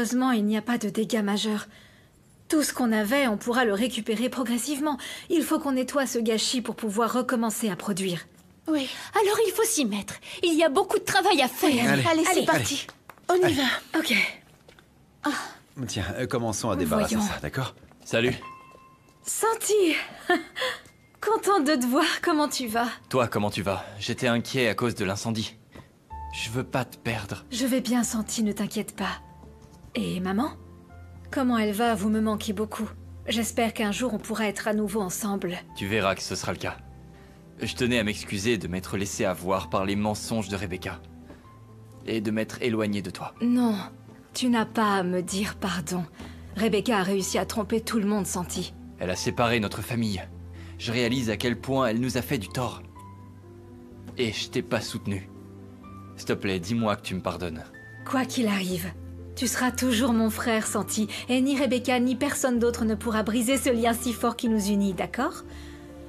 Heureusement, il n'y a pas de dégâts majeurs. Tout ce qu'on avait, on pourra le récupérer progressivement. Il faut qu'on nettoie ce gâchis pour pouvoir recommencer à produire. Oui, alors il faut s'y mettre. Il y a beaucoup de travail à faire. Oui, allez, c'est parti. On y va. Ok. Tiens, commençons à débarrasser Voyons. ça, d'accord? Salut. Santi. Contente de te voir, comment tu vas? Toi, comment tu vas? J'étais inquiet à cause de l'incendie. Je veux pas te perdre. Je vais bien, Santi, ne t'inquiète pas. Et maman? Comment elle va? Vous me manquez beaucoup. J'espère qu'un jour on pourra être à nouveau ensemble. Tu verras que ce sera le cas. Je tenais à m'excuser de m'être laissé avoir par les mensonges de Rebecca. Et de m'être éloigné de toi. Non, tu n'as pas à me dire pardon. Rebecca a réussi à tromper tout le monde, Santi. Elle a séparé notre famille. Je réalise à quel point elle nous a fait du tort. Et je t'ai pas soutenu. S'il te plaît, dis-moi que tu me pardonnes. Quoi qu'il arrive, tu seras toujours mon frère, Santi. Et ni Rebecca ni personne d'autre ne pourra briser ce lien si fort qui nous unit, d'accord?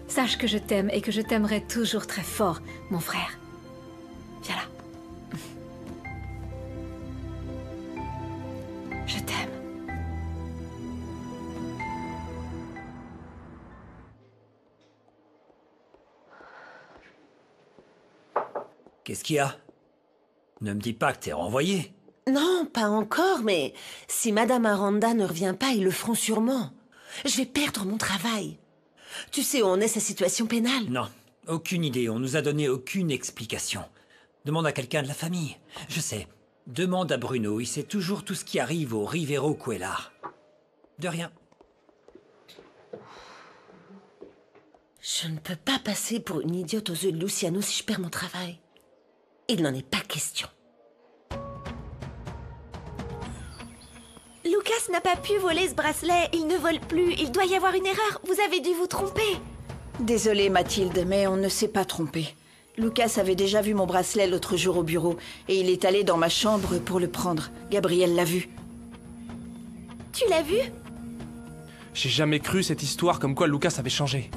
Sache que je t'aime et que je t'aimerai toujours très fort, mon frère. Viens là. Je t'aime. Qu'est-ce qu'il y a? Ne me dis pas que t'es renvoyé. Non, pas encore, mais si Madame Aranda ne revient pas, ils le feront sûrement. Je vais perdre mon travail. Tu sais où en est sa situation pénale? Non, aucune idée. On nous a donné aucune explication. Demande à quelqu'un de la famille. Je sais. Demande à Bruno. Il sait toujours tout ce qui arrive au Rivero Cuellar. De rien. Je ne peux pas passer pour une idiote aux yeux de Luciano si je perds mon travail. Il n'en est pas question. Lucas n'a pas pu voler ce bracelet. Il ne vole plus. Il doit y avoir une erreur. Vous avez dû vous tromper. Désolée Mathilde, mais on ne s'est pas trompé. Lucas avait déjà vu mon bracelet l'autre jour au bureau et il est allé dans ma chambre pour le prendre. Gabriel l'a vu. Tu l'as vu? J'ai jamais cru cette histoire comme quoi Lucas avait changé.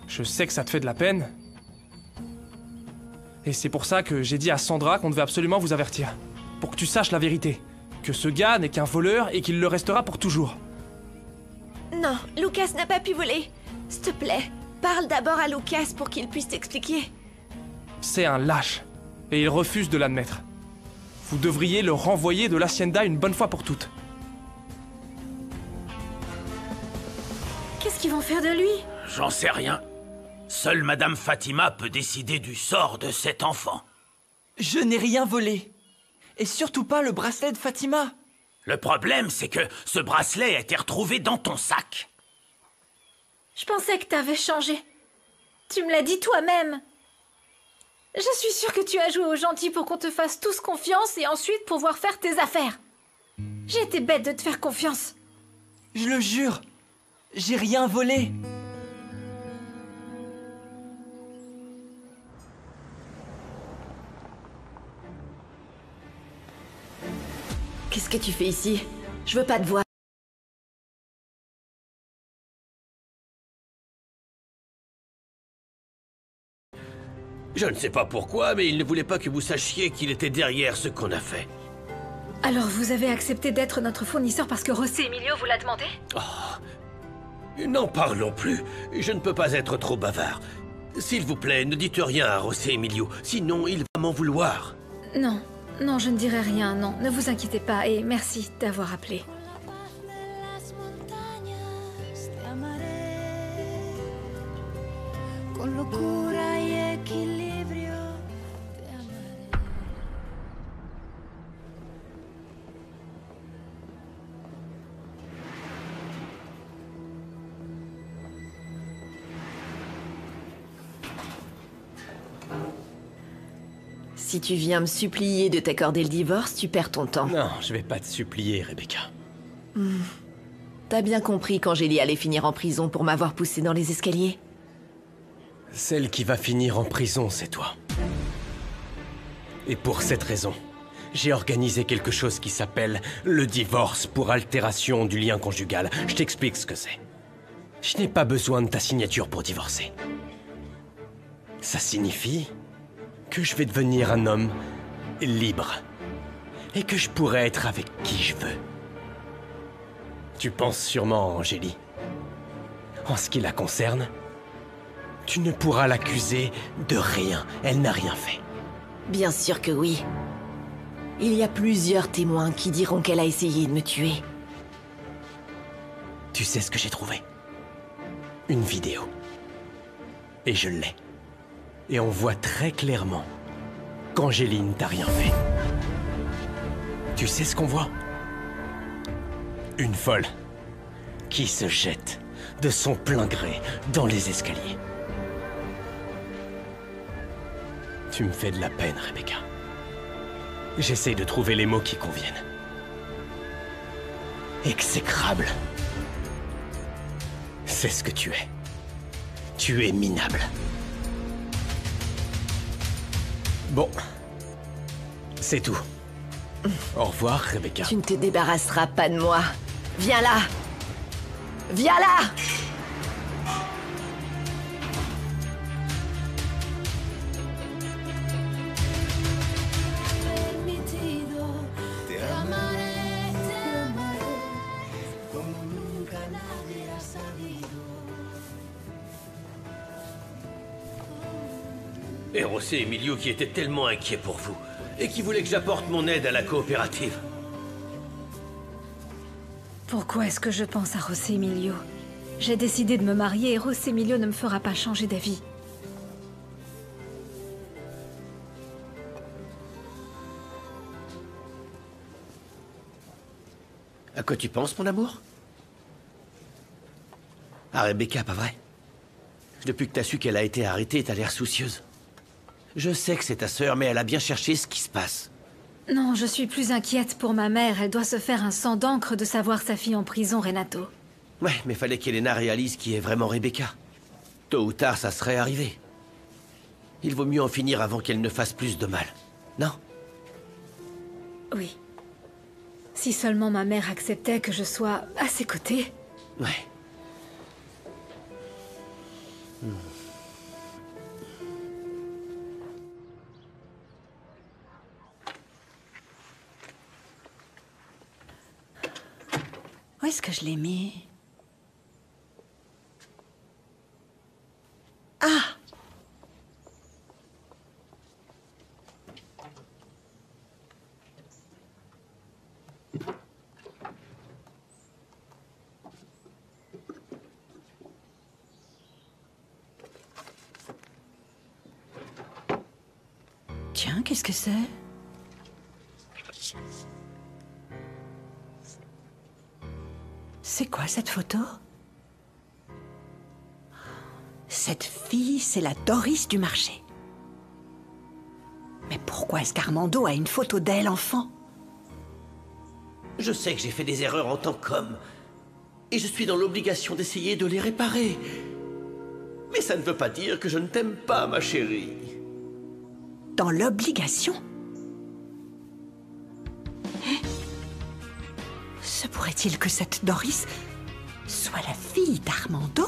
Je sais que ça te fait de la peine. Et c'est pour ça que j'ai dit à Sandra qu'on devait absolument vous avertir. Pour que tu saches la vérité. Que ce gars n'est qu'un voleur et qu'il le restera pour toujours. Non, Lucas n'a pas pu voler. S'il te plaît, parle d'abord à Lucas pour qu'il puisse t'expliquer. C'est un lâche. Et il refuse de l'admettre. Vous devriez le renvoyer de l'Hacienda une bonne fois pour toutes. Qu'est-ce qu'ils vont faire de lui? J'en sais rien. Seule Madame Fatima peut décider du sort de cet enfant. Je n'ai rien volé. Et surtout pas le bracelet de Fatima. Le problème, c'est que ce bracelet a été retrouvé dans ton sac. Je pensais que t'avais changé. Tu me l'as dit toi-même. Je suis sûre que tu as joué au gentil pour qu'on te fasse tous confiance et ensuite pouvoir faire tes affaires. J'ai été bête de te faire confiance. Je le jure. J'ai rien volé. Qu'est-ce que tu fais ici? Je veux pas te voir. Je ne sais pas pourquoi, mais il ne voulait pas que vous sachiez qu'il était derrière ce qu'on a fait. Alors vous avez accepté d'être notre fournisseur parce que José Emilio vous l'a demandé? N'en parlons plus. Je ne peux pas être trop bavard. S'il vous plaît, ne dites rien à José Emilio, sinon il va m'en vouloir. Non, non, je ne dirai rien, non. Ne vous inquiétez pas et merci d'avoir appelé. Si tu viens me supplier de t'accorder le divorce, tu perds ton temps. Non, je vais pas te supplier, Rebecca. T'as bien compris qu'Angélie allait finir en prison pour m'avoir poussé dans les escaliers? Celle qui va finir en prison, c'est toi. Et pour cette raison, j'ai organisé quelque chose qui s'appelle le divorce pour altération du lien conjugal. Je t'explique ce que c'est. Je n'ai pas besoin de ta signature pour divorcer. Ça signifie que je vais devenir un homme libre. et que je pourrais être avec qui je veux. Tu penses sûrement à Angélie. En ce qui la concerne, tu ne pourras l'accuser de rien. Elle n'a rien fait. Bien sûr que oui. Il y a plusieurs témoins qui diront qu'elle a essayé de me tuer. Tu sais ce que j'ai trouvé? Une vidéo. Et je l'ai. Et on voit très clairement qu'Angélie ne t'a rien fait. Tu sais ce qu'on voit? Une folle qui se jette de son plein gré dans les escaliers. Tu me fais de la peine, Rebecca. J'essaie de trouver les mots qui conviennent. Exécrable. C'est ce que tu es. Tu es minable. Bon. C'est tout. Au revoir, Rebecca. Tu ne te débarrasseras pas de moi. Viens là! Viens là! Et José Emilio qui était tellement inquiet pour vous, et qui voulait que j'apporte mon aide à la coopérative. Pourquoi est-ce que je pense à José Emilio? J'ai décidé de me marier et José Emilio ne me fera pas changer d'avis. À quoi tu penses, mon amour? À Rebecca, pas vrai? Depuis que t'as su qu'elle a été arrêtée, t'as l'air soucieuse. Je sais que c'est ta sœur, mais elle a bien cherché ce qui se passe. Non, je suis plus inquiète pour ma mère. Elle doit se faire un sang d'encre de savoir sa fille en prison, Renato. Ouais, mais fallait qu'Elena réalise qui est vraiment Rebecca. Tôt ou tard, ça serait arrivé. Il vaut mieux en finir avant qu'elle ne fasse plus de mal. Non? Oui. Si seulement ma mère acceptait que je sois à ses côtés. Ouais. Où est-ce que je l'ai mis? Ah! Tiens, qu'est-ce que c'est? C'est quoi cette photo? Cette fille, c'est la Doris du marché. Mais pourquoi est-ce qu'Armando a une photo d'elle, enfant? Je sais que j'ai fait des erreurs en tant qu'homme. Et je suis dans l'obligation d'essayer de les réparer. Mais ça ne veut pas dire que je ne t'aime pas, ma chérie. Dans l'obligation? Se pourrait-il que cette Doris soit la fille d'Armando?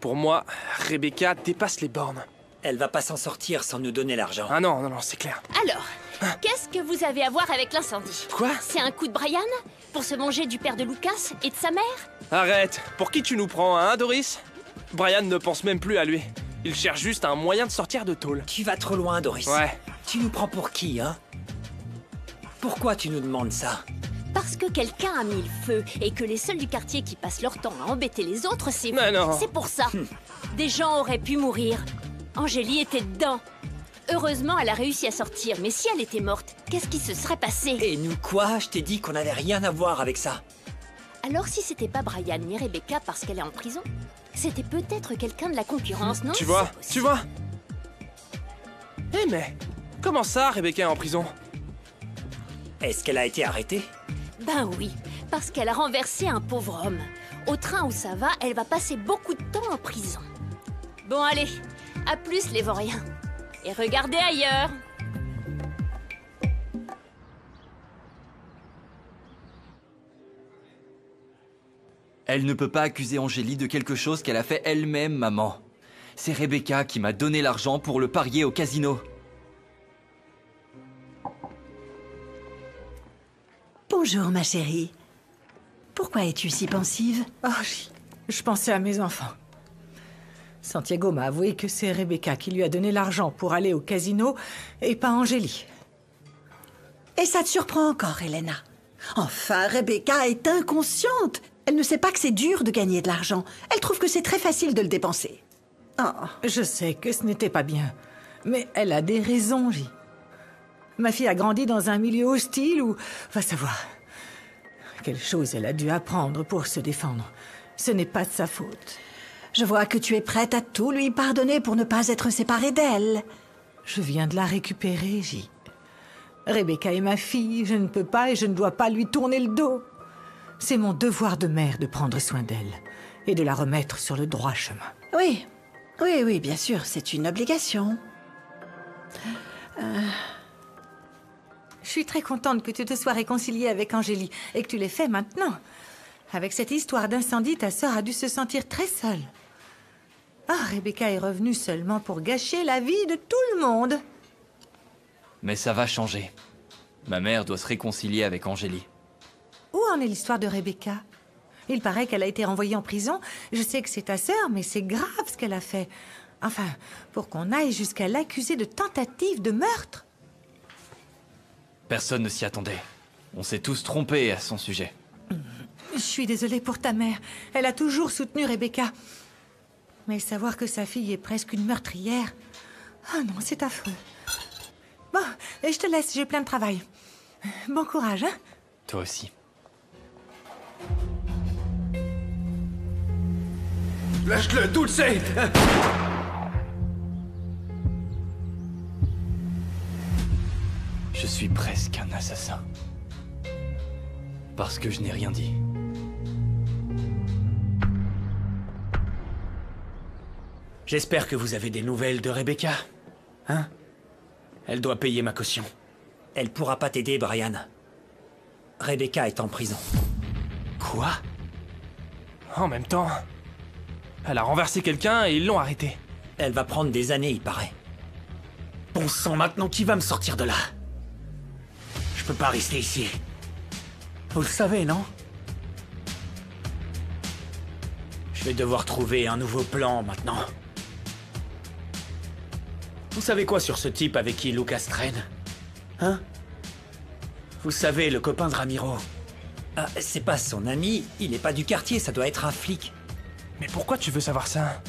Pour moi, Rebecca dépasse les bornes. Elle va pas s'en sortir sans nous donner l'argent. Ah non, non, non, c'est clair. Alors, qu'est-ce que vous avez à voir avec l'incendie? Quoi? C'est un coup de Brian? Pour se manger du père de Lucas et de sa mère? Arrête. Pour qui tu nous prends, hein, Doris? Brian ne pense même plus à lui. Il cherche juste un moyen de sortir de tôle. Tu vas trop loin, Doris. Ouais. Tu nous prends pour qui, hein? Pourquoi tu nous demandes ça? Parce que quelqu'un a mis le feu et que les seuls du quartier qui passent leur temps à embêter les autres, c'est vous. Mais non. C'est pour ça. Des gens auraient pu mourir. Angélie était dedans. Heureusement, elle a réussi à sortir, mais si elle était morte, qu'est-ce qui se serait passé? Et nous quoi? Je t'ai dit qu'on n'avait rien à voir avec ça. Alors si c'était pas Brian ni Rebecca parce qu'elle est en prison, c'était peut-être quelqu'un de la concurrence, non? Tu vois? Eh mais, comment ça, Rebecca est en prison? Est-ce qu'elle a été arrêtée? Ben oui, parce qu'elle a renversé un pauvre homme. Au train où ça va, elle va passer beaucoup de temps en prison. Bon allez, à plus les vauriens. Et regardez ailleurs. Elle ne peut pas accuser Angélie de quelque chose qu'elle a fait elle-même, maman. C'est Rebecca qui m'a donné l'argent pour le parier au casino. Bonjour, ma chérie. Pourquoi es-tu si pensive? Oh, je pensais à mes enfants. Santiago m'a avoué que c'est Rebecca qui lui a donné l'argent pour aller au casino et pas Angélie. Et ça te surprend encore, Elena? Enfin, Rebecca est inconsciente. Elle ne sait pas que c'est dur de gagner de l'argent. Elle trouve que c'est très facile de le dépenser. Oh. Je sais que ce n'était pas bien, mais elle a des raisons, J. Ma fille a grandi dans un milieu hostile où... Va savoir. Quelle chose elle a dû apprendre pour se défendre. Ce n'est pas de sa faute. Je vois que tu es prête à tout lui pardonner pour ne pas être séparée d'elle. Je viens de la récupérer, J. Rebecca est ma fille, je ne peux pas et je ne dois pas lui tourner le dos. C'est mon devoir de mère de prendre soin d'elle et de la remettre sur le droit chemin. Oui, oui, bien sûr, c'est une obligation. Je suis très contente que tu te sois réconciliée avec Angélie et que tu l'aies fait maintenant. Avec cette histoire d'incendie, ta sœur a dû se sentir très seule. Ah, Rebecca est revenue seulement pour gâcher la vie de tout le monde. Mais ça va changer. Ma mère doit se réconcilier avec Angélie. Où en est l'histoire de Rebecca? Il paraît qu'elle a été renvoyée en prison. Je sais que c'est ta sœur, mais c'est grave ce qu'elle a fait. Enfin, pour qu'on aille jusqu'à l'accuser de tentative de meurtre. Personne ne s'y attendait. On s'est tous trompés à son sujet. Je suis désolée pour ta mère. Elle a toujours soutenu Rebecca. Mais savoir que sa fille est presque une meurtrière... Ah non, c'est affreux. Bon, je te laisse, j'ai plein de travail. Bon courage, hein? Toi aussi. Lâche-le, Dulce! Je suis presque un assassin. Parce que je n'ai rien dit. J'espère que vous avez des nouvelles de Rebecca. Hein? Elle doit payer ma caution. Elle pourra pas t'aider, Brian. Rebecca est en prison. Quoi? En même temps, elle a renversé quelqu'un et ils l'ont arrêtée. Elle va prendre des années, il paraît. Bon sang, maintenant qui va me sortir de là? Je peux pas rester ici. Vous le savez, non? Je vais devoir trouver un nouveau plan maintenant. Vous savez quoi sur ce type avec qui Lucas traîne? Hein? Vous savez, le copain de Ramiro. Ah, c'est pas son ami, il est pas du quartier, ça doit être un flic. Mais pourquoi tu veux savoir ça?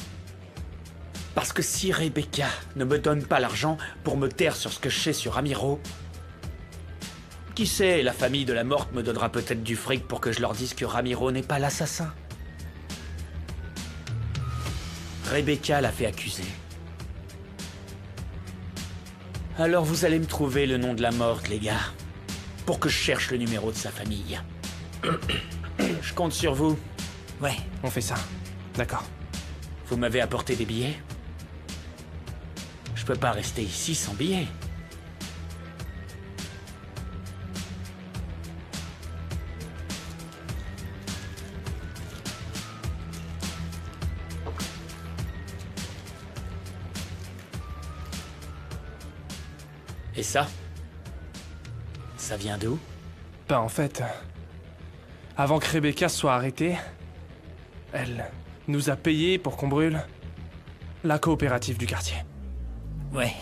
Parce que si Rebecca ne me donne pas l'argent pour me taire sur ce que je sais sur Ramiro, qui sait, la famille de la morte me donnera peut-être du fric pour que je leur dise que Ramiro n'est pas l'assassin. Rebecca l'a fait accuser. Alors vous allez me trouver le nom de la morte, les gars, pour que je cherche le numéro de sa famille. Je compte sur vous. Ouais. On fait ça. D'accord. Vous m'avez apporté des billets? Je peux pas rester ici sans billets. Et ça? Ça vient d'où? Ben en fait, avant que Rebecca soit arrêtée, elle nous a payé pour qu'on brûle la coopérative du quartier. Ouais.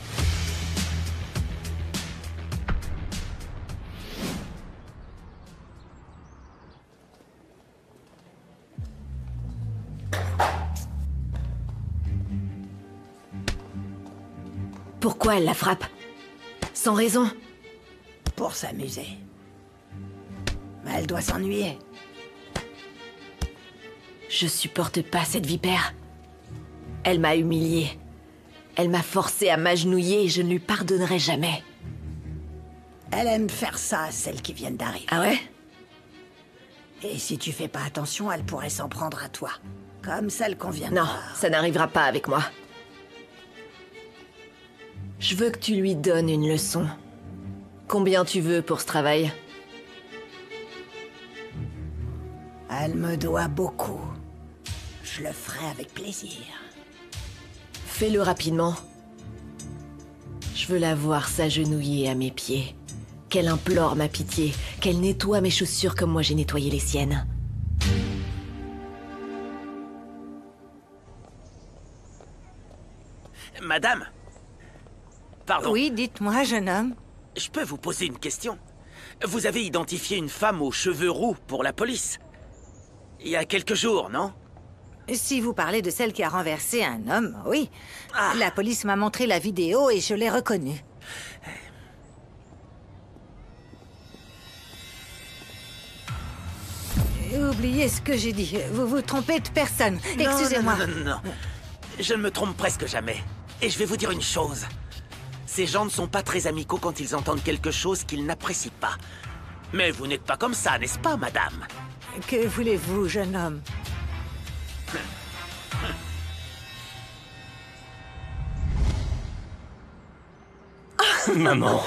Pourquoi elle la frappe? Sans raison. Pour s'amuser. Mais elle doit s'ennuyer. Je supporte pas cette vipère. Elle m'a humiliée. Elle m'a forcé à m'agenouiller et je ne lui pardonnerai jamais. Elle aime faire ça à celles qui viennent d'arriver. Ah ouais? Et si tu fais pas attention, elle pourrait s'en prendre à toi. Comme celle qu'on vient de Non, voir. ça n'arrivera pas avec moi. Je veux que tu lui donnes une leçon. Combien tu veux pour ce travail? Elle me doit beaucoup. Je le ferai avec plaisir. Fais-le rapidement. Je veux la voir s'agenouiller à mes pieds. Qu'elle implore ma pitié, qu'elle nettoie mes chaussures comme moi j'ai nettoyé les siennes. Madame? Pardon. Oui, dites-moi, jeune homme. Je peux vous poser une question? Vous avez identifié une femme aux cheveux roux pour la police. Il y a quelques jours, non? Si vous parlez de celle qui a renversé un homme, oui. La police m'a montré la vidéo et je l'ai reconnue. Oubliez ce que j'ai dit. Vous vous trompez de personne. Excusez-moi. Non. Je ne me trompe presque jamais. Et je vais vous dire une chose. Ces gens ne sont pas très amicaux quand ils entendent quelque chose qu'ils n'apprécient pas. Mais vous n'êtes pas comme ça, n'est-ce pas, madame? Que voulez-vous, jeune homme? Maman.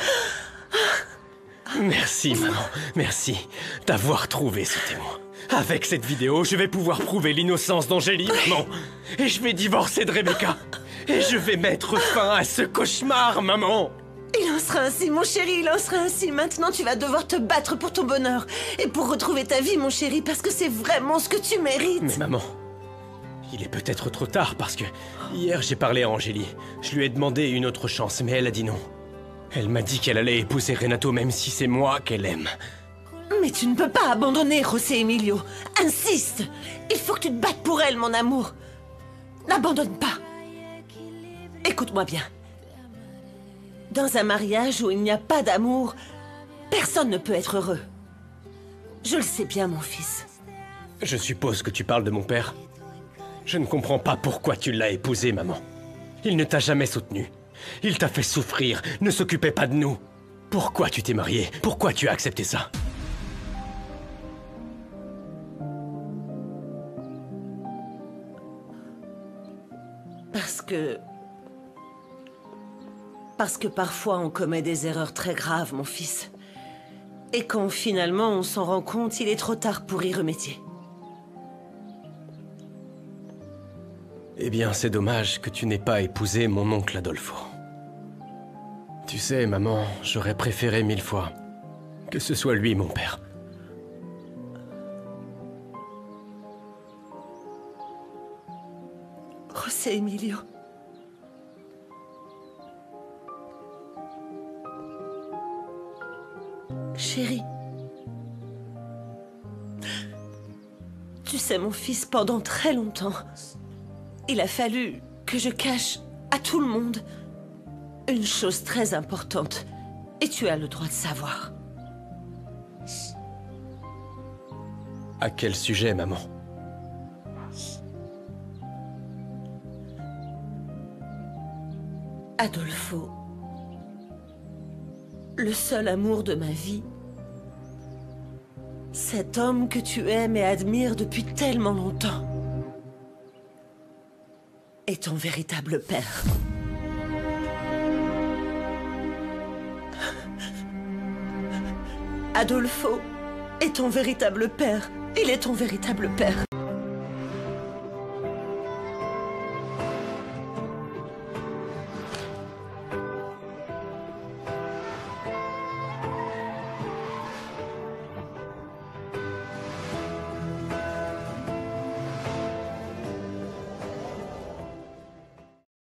Merci, maman. Merci d'avoir trouvé ce témoin. Avec cette vidéo, je vais pouvoir prouver l'innocence d'Angélie, maman. Et je vais divorcer de Rebecca. Et je vais mettre fin à ce cauchemar, maman. Il en sera ainsi, mon chéri, il en sera ainsi. Maintenant, tu vas devoir te battre pour ton bonheur. Et pour retrouver ta vie, mon chéri, parce que c'est vraiment ce que tu mérites. Mais maman, il est peut-être trop tard parce que hier j'ai parlé à Angélie. Je lui ai demandé une autre chance, mais elle a dit non. Elle m'a dit qu'elle allait épouser Renato même si c'est moi qu'elle aime. Mais tu ne peux pas abandonner José Emilio. Insiste. Il faut que tu te battes pour elle, mon amour. N'abandonne pas. Écoute-moi bien. Dans un mariage où il n'y a pas d'amour, personne ne peut être heureux. Je le sais bien, mon fils. Je suppose que tu parles de mon père. Je ne comprends pas pourquoi tu l'as épousé, maman. Il ne t'a jamais soutenu. Il t'a fait souffrir, ne s'occupait pas de nous. Pourquoi tu t'es marié? Pourquoi tu as accepté ça? Parce que parfois on commet des erreurs très graves, mon fils. Et quand finalement on s'en rend compte, il est trop tard pour y remédier. Eh bien, c'est dommage que tu n'aies pas épousé mon oncle Adolfo. Tu sais, maman, j'aurais préféré 1000 fois que ce soit lui, mon père. José Emilio. Chérie. Tu sais, mon fils, pendant très longtemps, il a fallu que je cache à tout le monde une chose très importante. Et tu as le droit de savoir. À quel sujet, maman? Adolfo, le seul amour de ma vie, cet homme que tu aimes et admires depuis tellement longtemps, est ton véritable père. Adolfo est ton véritable père. Il est ton véritable père.